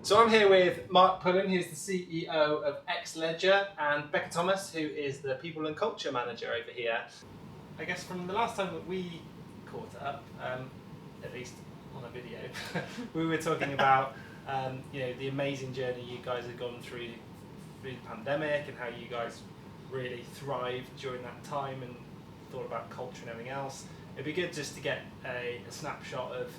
So I'm here with Mark Pullen, who's the CEO of Xledger, and Becca Thomas, who is the People and Culture Manager over here. I guess from the last time that we caught up, at least on a video, we were talking about the amazing journey you guys have gone through the pandemic and how you guys really thrived during that time and thought about culture and everything else. It'd be good just to get a snapshot of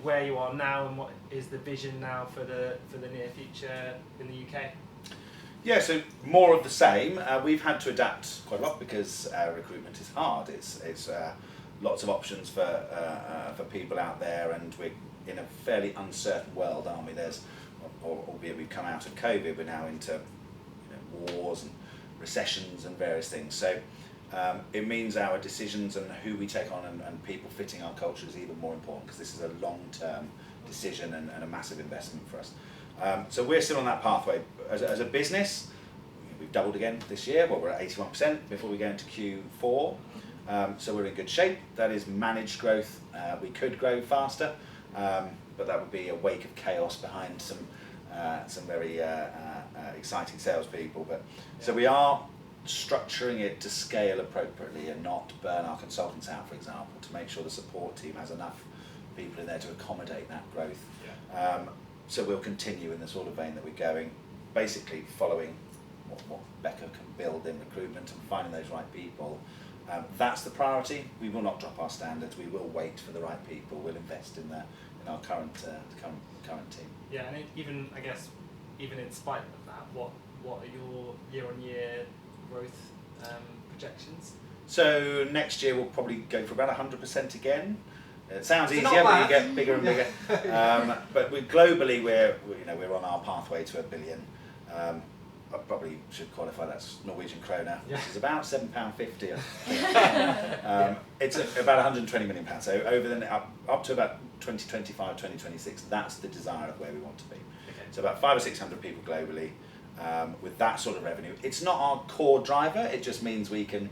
where you are now and what is the vision now for the near future in the UK. Yeah, so more of the same. We've had to adapt quite a lot because recruitment is hard. It's lots of options for people out there, and we're in a fairly uncertain world, aren't we? Albeit we've come out of COVID, we're now into wars and recessions and various things. So it means our decisions and who we take on and people fitting our culture is even more important, because this is a long-term decision and a massive investment for us. So we're still on that pathway. As a business, we've doubled again this year. Well, we're at 81% before we go into Q4. So we're in good shape. That is managed growth. We could grow faster, but that would be a wake of chaos behind some very exciting salespeople. So we are structuring it to scale appropriately and not burn our consultants out, for example, to make sure the support team has enough people in there to accommodate that growth. So we'll continue in the sort of vein that we're going, basically following what Becca can build in recruitment and finding those right people. That's the priority. We will not drop our standards. We will wait for the right people. We'll invest in our current team. Yeah, and even in spite of that, what are your year-on-year growth projections? So next year we'll probably go for about 100% again. It sounds easier, but you get bigger and bigger. But globally we're on our pathway to £1 billion. I probably should qualify that's Norwegian kroner, which is about £7.50. It's about £120 million. So over up to about 2025, 2026, that's the desire of where we want to be. Okay. So about 500 or 600 people globally with that sort of revenue. It's not our core driver. It just means we can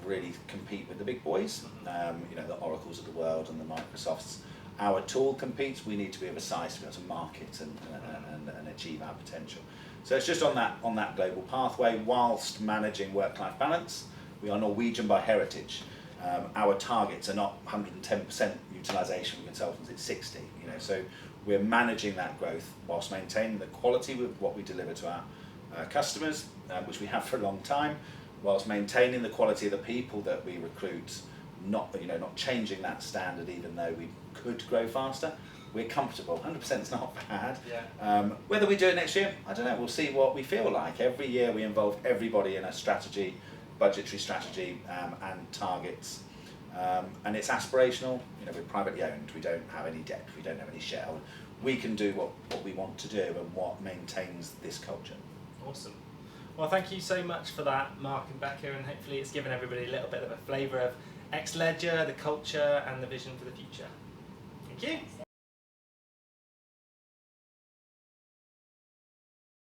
really compete with the big boys, the Oracles of the world and the Microsofts. Our tool competes. We need to be of a size to be able to market and achieve our potential. So it's just on that global pathway, whilst managing work-life balance. We are Norwegian by heritage. Our targets are not 110% utilisation with consultants, it's 60. So we're managing that growth whilst maintaining the quality with what we deliver to our customers, which we have for a long time, whilst maintaining the quality of the people that we recruit, not changing that standard even though we could grow faster. We're comfortable. 100% is not bad. Yeah. Whether we do it next year, I don't know. We'll see what we feel like. Every year we involve everybody in a strategy, budgetary strategy, and targets. And it's aspirational. We're privately owned. We don't have any debt. We don't have any shareholders. We can do what we want to do and what maintains this culture. Awesome. Well, thank you so much for that, Mark and Becca, and hopefully it's given everybody a little bit of a flavour of Xledger, the culture and the vision for the future. Thank you.